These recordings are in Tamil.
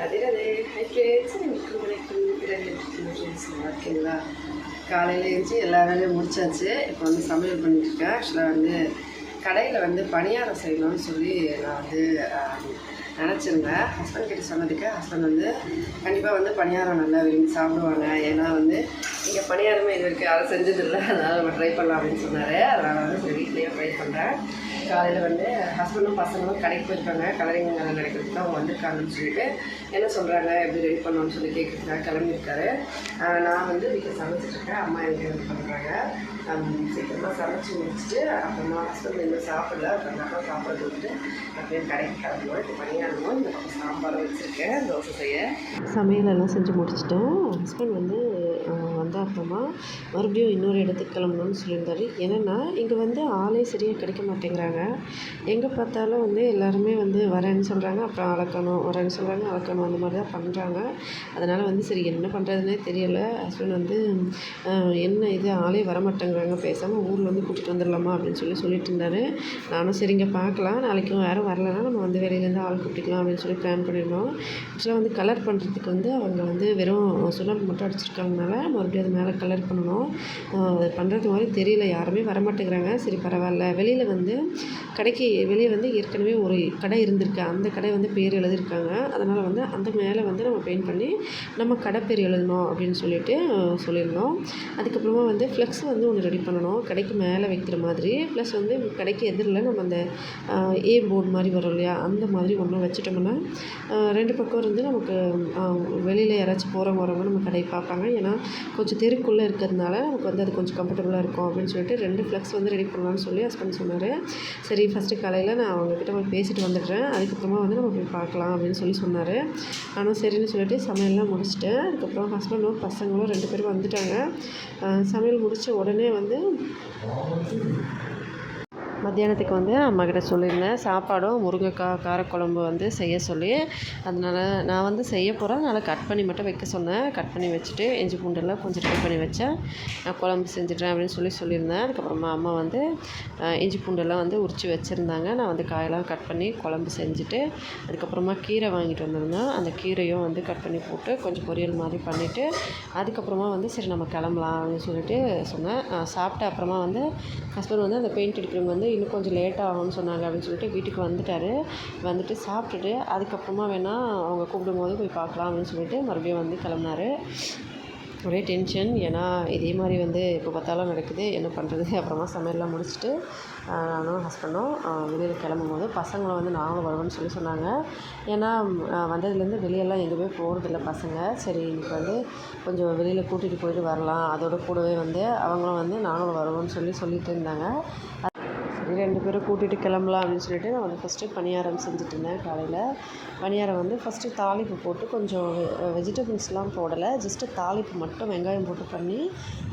அதே அதே ஹை ஃப்ரெண்ட்ஸ் வணக்கம். நல்லா இருக்கீங்களா? காலையில் எழுந்துச்சி எல்லா வேலையும் முடிச்சாச்சு. இப்போ வந்து சமையல் பண்ணிட்டுருக்கேன். ஆக்சுவலாக வந்து கடையில் வந்து பணியாரம் செய்யணும்னு சொல்லி நான் வந்து நினச்சிருந்தேன். ஹஸ்பண்ட் கிட்ட சொன்னதுக்கு ஹஸ்பண்ட் வந்து கண்டிப்பாக வந்து பணியாரம் நல்லா விரும்பி சாப்பிடுவாங்க. ஏன்னா வந்து இங்கே பணியாரமே இது வரைக்கும் யாரும் செஞ்சதில்லை, அதனால் நம்ம ட்ரை பண்ணலாம் அப்படின்னு சொன்னார். அதனால் வந்து சரி வீட்லேயே ட்ரை பண்ணுறேன். காலையில் வந்து ஹஸ்பண்டும் பசங்களும் கடைக்கு போயிருக்காங்க, கலரிங் நடக்கிறதுக்கு அவங்க வந்திருக்காங்கன்னு சொல்லிட்டு என்ன சொல்கிறாங்க, எப்படி ரெடி பண்ணணும்னு சொல்லி கேட்குறதுக்காக கிளம்பியிருக்காரு. நான் வந்து வீட்டில் சமைச்சிட்ருக்கேன். அம்மா எனக்கு ரெடி பண்ணுறாங்க. சீக்கிரமாக சமைச்சி முடிச்சுட்டு அப்புறமா ஹஸ்பண்ட் இன்னும் சாப்பிடல, அப்புறமா சாப்பிட கொடுத்துட்டு அப்படியே கடைக்கு கிளம்பணும். இப்போ பணியாரணும். இந்த பக்கம் சாம்பாரும் வச்சுருக்கேன் தோசை செய்ய. சமையலெல்லாம் செஞ்சு முடிச்சிட்டேன். ஹஸ்பண்ட் வந்து வந்த அப்புறமா மறுபடியும் இன்னொரு இடத்துக்கு கிளம்பணும்னு சொல்லியிருந்தாரு. ஏன்னா இங்கே வந்து ஆளே சரியாக கிடைக்க மாட்டேங்கிறாங்க. எங்கே பார்த்தாலும் வந்து எல்லாருமே வந்து வரேன்னு சொல்கிறாங்க, அப்புறம் அளக்கணும், வரேன்னு சொல்கிறாங்க, அளக்கணும், அந்த மாதிரி தான் பண்ணுறாங்க. அதனால் வந்து சரி என்ன பண்ணுறதுனே தெரியலை. ஹஸ்பண்ட் வந்து என்ன இது ஆளே வரமாட்டேங்கிறாங்க, பேசாமல் ஊரில் வந்து கூட்டிகிட்டு வந்துடலாமா அப்படின்னு சொல்லிட்டு இருந்தார். நானும் சரிங்க பார்க்கலாம், நாளைக்கும் யாரும் வரலைன்னா நம்ம வந்து வெளியிலேருந்து ஆள் கூப்பிட்டுக்கலாம் அப்படின்னு சொல்லி பிளான் பண்ணியிருந்தோம். ஆக்சுவலாக வந்து கலர் பண்ணுறதுக்கு வந்து அவங்க வந்து வெறும் சுண்ணாம்பு மட்டும் அடிச்சிருக்காங்கனால மறுபடியும் அது மேலே கலர் பண்ணணும். அது பண்ணுறது மாதிரி தெரியல, யாருமே வரமாட்டேங்கிறாங்க. சரி பரவாயில்ல, வெளியில் வந்து கடைக்கு வெளியே வந்து ஏற்கனவே ஒரு கடை இருந்திருக்கு. அந்த கடை வந்து பேர் எழுதியிருக்காங்க. அதனால் வந்து அந்த மேலே வந்து நம்ம பெயிண்ட் பண்ணி நம்ம கடை பேர் எழுதணும் அப்படின்னு சொல்லிட்டு சொல்லியிருந்தோம். அதுக்கப்புறமா வந்து ஃப்ளெக்ஸ் வந்து ஒன்று ரெடி பண்ணணும், கடைக்கு மேலே வைக்கிற மாதிரி. ப்ளஸ் வந்து கடைக்கு எதிரில் நம்ம அந்த ஏ போர்டு மாதிரி வரும் இல்லையா, அந்த மாதிரி ஒன்று வச்சுட்டோம்னா ரெண்டு பக்கம் இருந்து நமக்கு வெளியில் யாராச்சும் போகிறவங்க வரவங்க நம்ம கடையை பார்ப்பாங்க. ஏன்னா கொஞ்சம் தெருக்குள்ளே இருக்கிறதுனால நமக்கு வந்து அது கொஞ்சம் கம்ஃபர்டபுளாக இருக்கும் அப்படின்னு சொல்லிட்டு 2 ஃப்ளெக்ஸ் வந்து ரெடி பண்ணலான்னு சொல்லி ஹஸ்பண்ட் சொன்னார். சரி ஃபஸ்ட்டு காலையில் நான் அவங்கக்கிட்ட போய் பேசிட்டு வந்துடுறேன், அதுக்கப்புறமா வந்து நம்ம போய் பார்க்கலாம் அப்படின்னு சொன்னார். ஆனால் சரின்னு சொல்லிட்டு சமையல்லாம் முடிச்சிட்டேன். அதுக்கப்புறம் ஹஸ்பண்டும் பசங்களும் 2 பேரும் வந்துட்டாங்க. சமையல் முடித்த உடனே வந்து மத்தியானத்துக்கு வந்து அம்மாக்கிட்ட சொல்லியிருந்தேன், சாப்பாடும் முருங்கைக்காய் காரக்குழம்பு வந்து செய்ய சொல்லி. அதனால் நான் வந்து செய்ய போகிறேன், அதனால் கட் பண்ணி மட்டும் வைக்க சொன்னேன். கட் பண்ணி வச்சுட்டு இஞ்சி பூண்டெல்லாம் கொஞ்சம் ரெடி பண்ணி வச்சேன், நான் குழம்பு செஞ்சிட்றேன் அப்படின்னு சொல்லியிருந்தேன். அதுக்கப்புறமா அம்மா வந்து இஞ்சி பூண்டெல்லாம் வந்து உரித்து வச்சுருந்தாங்க. நான் வந்து காயெல்லாம் கட் பண்ணி குழம்பு செஞ்சுட்டு அதுக்கப்புறமா கீரை வாங்கிட்டு வந்திருந்தேன். அந்த கீரையும் வந்து கட் பண்ணி போட்டு கொஞ்சம் பொரியல் மாதிரி பண்ணிவிட்டு அதுக்கப்புறமா வந்து சரி நம்ம கிளம்பலாம் அப்படின்னு சொல்லிட்டு சொன்னேன். சாப்பிட்ட அப்புறமா வந்து ஹஸ்பண்ட் வந்து அந்த பெயிண்ட் அடிக்கிறவங்க வந்து இன்னும் கொஞ்சம் லேட் ஆகும்னு சொன்னாங்க அப்படின்னு சொல்லிட்டு வீட்டுக்கு வந்துட்டு சாப்பிட்டுட்டு அதுக்கப்புறமா வேணால் அவங்க கூப்பிடும்போது போய் பார்க்கலாம் அப்படின்னு சொல்லிட்டு மறுபடியும் வந்து கிளம்புனாரு. ஒரே டென்ஷன், ஏன்னா இதே மாதிரி வந்து எப்போ பார்த்தாலும் நடக்குது, என்ன பண்ணுறது. அப்புறமா சமையல்லாம் முடிச்சுட்டு நானும் ஹஸ்பண்டும் வெளியில் கிளம்பும்போது பசங்களை வந்து நாங்களும் வருவோம்னு சொன்னாங்க. ஏன்னா வந்ததுலேருந்து வெளியெல்லாம் எங்கேயுமே போகிறதில்ல பசங்க. சரி இன்னைக்கு வந்து கொஞ்சம் வெளியில் கூட்டிகிட்டு போயிட்டு வரலாம், அதோட கூடவே வந்து அவங்களும் வந்து நாங்களும் வருவோம்னு சொல்லிட்டு இருந்தாங்க. 2 பேரும் கூட்டிகிட்டு கிளம்பலாம் அப்படின்னு சொல்லிட்டு நான் வந்து ஃபஸ்ட்டு பணியாரம் செஞ்சுட்டு இருந்தேன். காலையில் பணியாரம் வந்து ஃபஸ்ட்டு தாளிப்பு போட்டு கொஞ்சம் வெஜிடபிள்ஸ்லாம் போடலை, ஜஸ்ட்டு தாளிப்பு மட்டும் வெங்காயம் போட்டு பண்ணி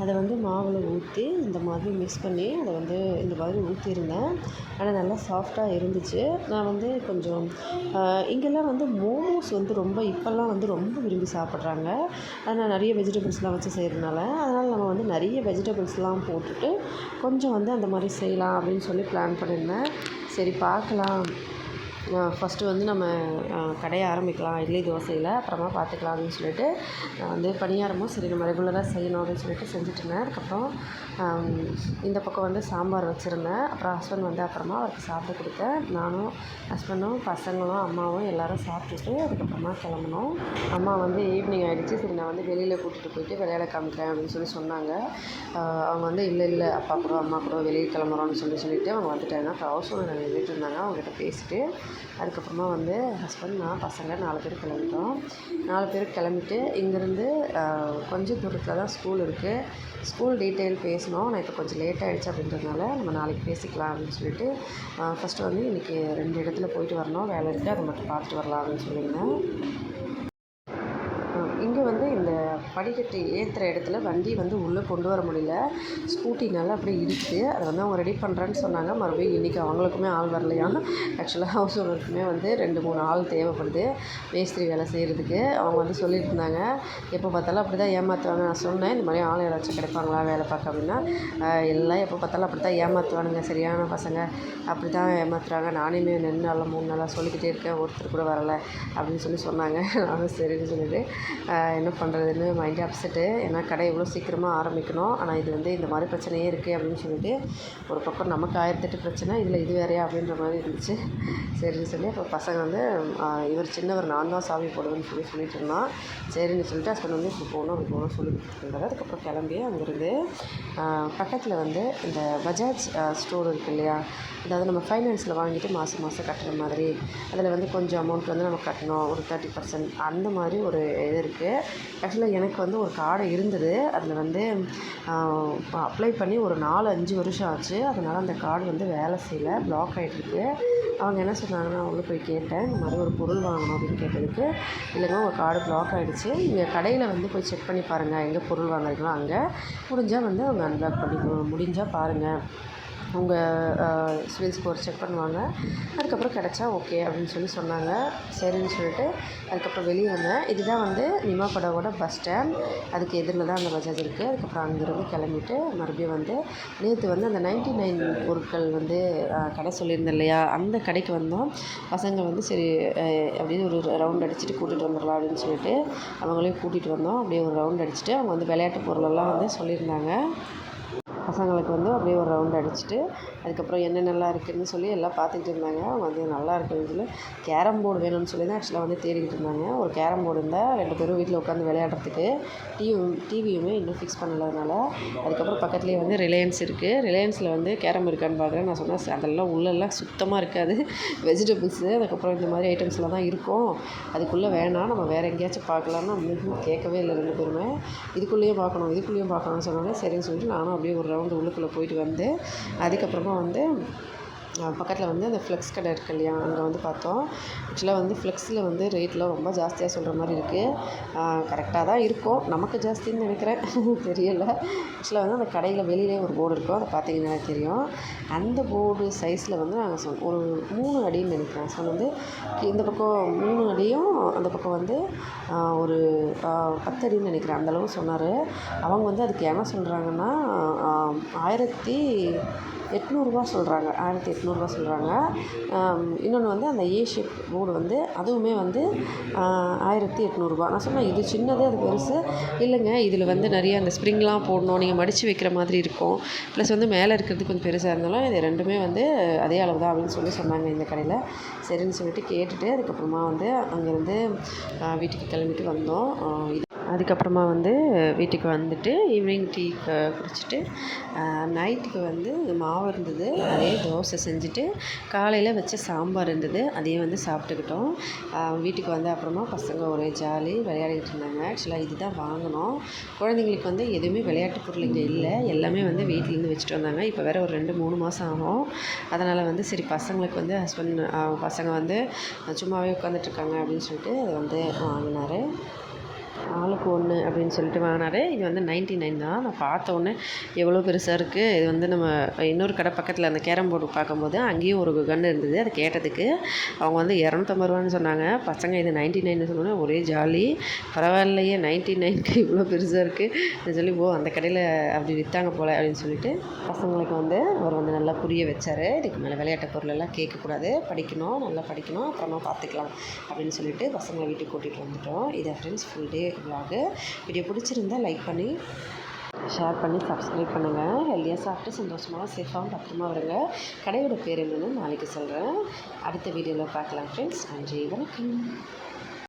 அதை வந்து மாவில் ஊற்றி இந்த மாதிரி மிக்ஸ் பண்ணி அதை வந்து இந்த மாதிரி ஊற்றிருந்தேன். ஆனால் நல்லா சாஃப்டாக இருந்துச்சு. நான் வந்து கொஞ்சம் இங்கெல்லாம் வந்து மோமோஸ் வந்து ரொம்ப இப்போல்லாம் வந்து ரொம்ப விரும்பி சாப்பிட்றாங்க. ஆனால் நிறைய வெஜிடபிள்ஸ்லாம் வச்சு செய்கிறதுனால அதனால் நம்ம வந்து நிறைய வெஜிடபிள்ஸ்லாம் போட்டுட்டு கொஞ்சம் வந்து அந்த மாதிரி செய்யலாம் அப்படின்னு சொல்லி பிளான் பண்ணியிருந்தேன். சரி பார்க்கலாம், ஃபஸ்ட்டு வந்து நம்ம கடையை ஆரம்பிக்கலாம் இட்லி தோசையில், அப்புறமா பார்த்துக்கலாம் அப்படின்னு சொல்லிட்டு நான் வந்து பணியாரமும் சரி நம்ம ரெகுலராக செய்யணும் அப்படின்னு சொல்லிட்டு செஞ்சுட்ருந்தேன். அதுக்கப்புறம் இந்த பக்கம் வந்து சாம்பார் வச்சுருந்தேன். அப்புறம் ஹஸ்பண்ட் வந்து அப்புறமா அவருக்கு சாப்பிட கொடுத்தேன். நானும் ஹஸ்பண்டும் பசங்களும் அம்மாவும் எல்லோரும் சாப்பிட்டுட்டு அதுக்கப்புறமா கிளம்புனோம். அம்மா வந்து ஈவினிங் ஆகிடுச்சு, சரி நான் வந்து வெளியில் கூட்டிகிட்டு போயிட்டு விளையாட காமிக்கிறேன் அப்படின்னு சொன்னாங்க. அவங்க வந்து இல்லை அப்பா கூட அம்மா கூட வெளியே கிளம்புறோன்னு சொல்லிட்டு அவங்க வந்துட்டாங்க. அப்புறம் ஹவுஸ் ஓனர் நின்றுட்டு இருந்தாங்க, அவங்ககிட்ட பேசிட்டு அதுக்கப்புறமா வந்து ஹஸ்பண்ட் நான் பசங்க 4 பேர் கிளம்பிட்டோம். 4 பேர் கிளம்பிட்டு இங்கேருந்து கொஞ்சம் தூரத்தில் தான் ஸ்கூல் இருக்குது. ஸ்கூல் டீட்டெயில் பேசணும், நான் இப்போ கொஞ்சம் லேட் ஆகிடுச்சு அப்படின்றதுனால நம்ம நாளைக்கு பேசிக்கலாம் அப்படின்னு சொல்லிட்டு ஃபஸ்ட்டு வந்து இன்றைக்கி 2 இடத்துல போயிட்டு வரணும், வேலை இருக்குது, அதை மட்டும் பார்த்துட்டு வரலாம் அப்படின்னு சொல்லியிருந்தேன். இங்கே வந்து இந்த படிக்கட்டு ஏற்றுற இடத்துல வண்டி வந்து உள்ளே கொண்டு வர முடியல. ஸ்கூட்டினால அப்படியே இருக்குது. அதை வந்து அவங்க ரெடி பண்ணுறேன்னு சொன்னாங்க. மறுபடியும் இன்றைக்கி அவங்களுக்குமே ஆள் வரலையா. ஆக்சுவலாக ஹவுஸ் ஓனருக்குமே வந்து 2-3 ஆள் தேவைப்படுது மேஸ்திரி வேலை செய்கிறதுக்கு. அவங்க வந்து சொல்லிட்டு இருந்தாங்க, எப்போ பார்த்தாலும் அப்படி தான் ஏமாற்றுவாங்க. நான் சொன்னேன், இந்த மாதிரி ஆள் யாராச்சும் கிடைப்பாங்களா வேலை பார்க்க அப்படின்னா, எல்லாம் எப்போ பார்த்தாலும் அப்படி தான் ஏமாற்றுவானுங்க, சரியான பசங்க அப்படி தான் ஏமாத்துறாங்க. நானுமே 2 நாளாக 3 நாளாக சொல்லிக்கிட்டே இருக்கேன், ஒருத்தர் கூட வரலை அப்படின்னு சொன்னாங்க. நானும் சரின்னு சொல்லிட்டு என்ன பண்ணுறதுன்னு மைண்டே அப்செட்டு. ஏன்னா கடை எவ்வளோ சீக்கிரமாக ஆரம்பிக்கணும், ஆனால் இது வந்து இந்த மாதிரி பிரச்சனையே இருக்குது அப்படின்னு சொல்லிட்டு ஒரு பக்கம் நமக்கு 1008 பிரச்சனை, இதில் இது வேறையா அப்படின்ற மாதிரி இருந்துச்சு. சரின்னு சொல்லி அப்போ பசங்க வந்து இவர் சின்னவர் நான் தான் சாவி போடுவேன்னு சொல்லிட்டு இருந்தான். சரின்னு சொல்லிட்டு ஹஸ்பண்ட் வந்து இப்படி போகணும் அப்படி போகணும் சொல்லி கொடுத்துருந்தாங்க. அதுக்கப்புறம் கிளம்பி அங்கேருந்து பக்கத்தில் வந்து இந்த பஜாஜ் ஸ்டோர் இருக்குது இல்லையா, அதாவது நம்ம ஃபைனான்ஸில் வாங்கிட்டு மாதம் மாதம் கட்டுற மாதிரி, அதில் வந்து கொஞ்சம் அமௌண்ட் வந்து நம்ம கட்டணும், ஒரு 30% அந்த மாதிரி ஒரு இது இருக்குது. ஆக்சுவலாக எனக்கு வந்து ஒரு கார்டு இருந்தது, அதில் வந்து அப்ளை பண்ணி ஒரு 4-5 வருஷம் ஆச்சு. அதனால் அந்த கார்டு வந்து வேலை செய்யலை, பிளாக் ஆகிட்டுருக்கு. அவங்க என்ன சொன்னாங்கன்னா, உள்ளே போய் கேட்டேன், இந்த மாதிரி ஒரு பொருள் வாங்கணும் அப்படின்னு கேட்டதுக்கு, இல்லைங்க உங்கள் கார்டு பிளாக் ஆகிடுச்சு, நீங்கள் கடையில் வந்து போய் செக் பண்ணி பாருங்கள், எங்கே பொருள் வாங்குறீங்களோ அங்கே, முடிஞ்சால் வந்து அவங்க அன்பிளாக் பண்ணி முடிஞ்சால் பாருங்கள், உங்கள் சிவில் ஸ்கோர் செக் பண்ணுவாங்க, அதுக்கப்புறம் கிடச்சா ஓகே அப்படின்னு சொன்னாங்க. சரின்னு சொல்லிட்டு அதுக்கப்புறம் வெளியே வந்தேன். இதுதான் வந்து நிமாப்படாவோட பஸ் ஸ்டாண்ட், அதுக்கு எதிரில் தான் அந்த பஜாஜ் இருக்குது. அதுக்கப்புறம் அங்கேருந்து கிளம்பிட்டு மறுபடியும் வந்து நேற்று வந்து அந்த 99 பொருட்கள் வந்து கடை சொல்லியிருந்தேன் இல்லையா, அந்த கடைக்கு வந்தோம். பசங்க வந்து சரி அப்படின்னு ஒரு ரவுண்ட் அடிச்சுட்டு கூட்டிகிட்டு வந்துடலாம் அப்படின்னு சொல்லிட்டு அவங்களையும் கூட்டிகிட்டு வந்தோம். அப்படியே ஒரு ரவுண்ட் அடிச்சுட்டு அவங்க வந்து விளையாட்டு பொருளெல்லாம் வந்து சொல்லியிருந்தாங்க. பசங்களுக்கு வந்து அப்படியே ஒரு ரவுண்ட் அடிச்சுட்டு அதுக்கப்புறம் என்னென்னலாம் இருக்குதுன்னு சொல்லி எல்லாம் பார்த்துக்கிட்டு இருந்தாங்க. அவங்க வந்து நல்லா இருக்குதுன்னு சொல்லி கேரம் போர்டு வேணும்னு சொல்லி தான் ஆக்சுவலாக வந்து தேடிக்கிட்டு இருந்தாங்க. ஒரு கேரம் போர்டு இருந்தால் 2 பேரும் வீட்டில் உட்காந்து விளையாடுறதுக்கு. டிவியுமே இன்னும் ஃபிக்ஸ் பண்ணலனால அதுக்கப்புறம் பக்கத்துலேயே வந்து ரிலையன்ஸ் இருக்குது. ரிலையன்ஸில் வந்து கேரம் இருக்கான்னு பார்க்குறேன். நான் சொன்னேன் அதெல்லாம் உள்ளெல்லாம் சுத்தமாக இருக்காது, வெஜிடபிள்ஸு அதுக்கப்புறம் இந்த மாதிரி ஐட்டம்ஸ்லாம் தான் இருக்கும், அதுக்குள்ளே வேணாம், நம்ம வேறு எங்கேயாச்சும் பார்க்கலான்னு கேட்கவே இல்லை 2 பேருமே. இதுக்குள்ளேயும் பார்க்கணும்னு சொன்னோன்னே சரின்னு சொல்லிட்டு நானும் அப்படியே ஒரு ரவுண்டு உள்ளுக்குள்ளே போயிட்டு வந்து அதுக்கப்புறமா வந்து பக்கத்தில் வந்து அந்த ஃப்ளெக்ஸ் கடை இருக்குது இல்லையா, அங்கே வந்து பார்த்தோம். ஆக்சுவலாக வந்து ஃப்ளெக்ஸில் வந்து ரேட்லாம் ரொம்ப ஜாஸ்தியாக சொல்கிற மாதிரி இருக்குது. கரெக்டாக தான் இருக்கும், நமக்கு ஜாஸ்தின்னு நினைக்கிறேன், தெரியலை. ஆக்சுவலாக வந்து அந்த கடையில் வெளியிலே ஒரு போர்டு இருக்கும், அதை பார்த்தீங்கன்னா தெரியும். அந்த போர்டு சைஸில் வந்து நாங்கள் ஒரு 3 அடின்னு நினைக்கிறேன். ஸோ வந்து இந்த பக்கம் 3 அடியும் அந்த பக்கம் வந்து ஒரு 10 அடின்னு நினைக்கிறேன், அந்தளவு சொன்னார். அவங்க வந்து அதுக்கு என்ன சொல்கிறாங்கன்னா 1800 சொல்கிறாங்க, 1800 சொல்கிறாங்க. இன்னொன்று வந்து அந்த ஏ ஷேப் போர்டு வந்து அதுவுமே வந்து 1800. நான் சொன்னேன் இது சின்னது அது பெருசு, இல்லைங்க இதில் வந்து நிறைய அந்த ஸ்ப்ரிங்லாம் போடணும், நீங்கள் மடித்து வைக்கிற மாதிரி இருக்கும், ப்ளஸ் வந்து மேலே இருக்கிறது கொஞ்சம் பெருசாக இருந்தாலும் இது 2மே வந்து அதே அளவு தான் அப்படின்னு சொன்னாங்க இந்த கடையில். சரின்னு சொல்லிட்டு கேட்டுட்டு அதுக்கப்புறமா வந்து அங்கேருந்து வீட்டுக்கு கிளம்பிட்டு வந்தோம். அதுக்கப்புறமா வந்து வீட்டுக்கு வந்துட்டு ஈவினிங் டீ குடிச்சிட்டு நைட்டுக்கு வந்து மாவு இருந்தது, அதே தோசை செஞ்சுட்டு காலையில் வச்ச சாம்பார் இருந்தது, அதையும் வந்து சாப்பிட்டுக்கிட்டோம். வீட்டுக்கு வந்து அப்புறமா பசங்க ஒரே ஜாலி விளையாடிட்டு இருந்தாங்க. ஆக்சுவலாக இதுதான் வாங்கினோம். குழந்தைங்களுக்கு வந்து எதுவுமே விளையாட்டு பொருள் இங்கே இல்லை, எல்லாமே வந்து வீட்டிலேருந்து வச்சுட்டு வந்தாங்க. இப்போ வேறு ஒரு 2-3 மாதம் ஆகும். அதனால் வந்து சரி பசங்களுக்கு வந்து பசங்க வந்து சும்மாவே உட்காந்துட்ருக்காங்க அப்படின்னு சொல்லிட்டு அதை வந்து வாங்கினார். ஆளுக்கு 1 அப்படின்னு சொல்லிட்டு வாங்கினாரு. இது வந்து 99 தான். நான் பார்த்த உடனே எவ்வளோ பெருசாக இருக்குது. இது வந்து நம்ம இன்னொரு கடை பக்கத்தில் அந்த கேரம் போர்டு பார்க்கும்போது அங்கேயும் ஒரு கன்று இருந்தது. அதை கேட்டதுக்கு அவங்க வந்து 250 சொன்னாங்க. பசங்க இது 99 சொன்னோன்னே ஒரே ஜாலி, பரவாயில்லையே 99க்கு இவ்வளோ பெருசாக இருக்குது சொல்லி அந்த கடையில் அப்படி விற்றாங்க போல் அப்படின்னு சொல்லிட்டு பசங்களுக்கு வந்து அவர் வந்து நல்லா புரிய வச்சார். இதுக்கு மேலே விளையாட்டு பொருளெல்லாம் கேட்கக்கூடாது, படிக்கணும், நல்லா படிக்கணும், அப்புறமா பார்த்துக்கலாம் அப்படின்னு சொல்லிட்டு பசங்களை வீட்டுக்கு கூட்டிகிட்டு வந்துட்டோம். இதை friends full day vlog. Video பிடிச்சிருந்தால் லைக் பண்ணி ஷேர் பண்ணி சப்ஸ்கிரைப் பண்ணுங்கள். ஹெல்த்தியாக சாப்பிட்டு சந்தோஷமாக சேஃபாகவும் பத்திரமா வருங்க. கடையோட பேர் என்னென்னு நாளைக்கு சொல்கிறேன். அடுத்த வீடியோவில் பார்க்கலாம் ஃப்ரெண்ட்ஸ். நன்றி, வணக்கம்.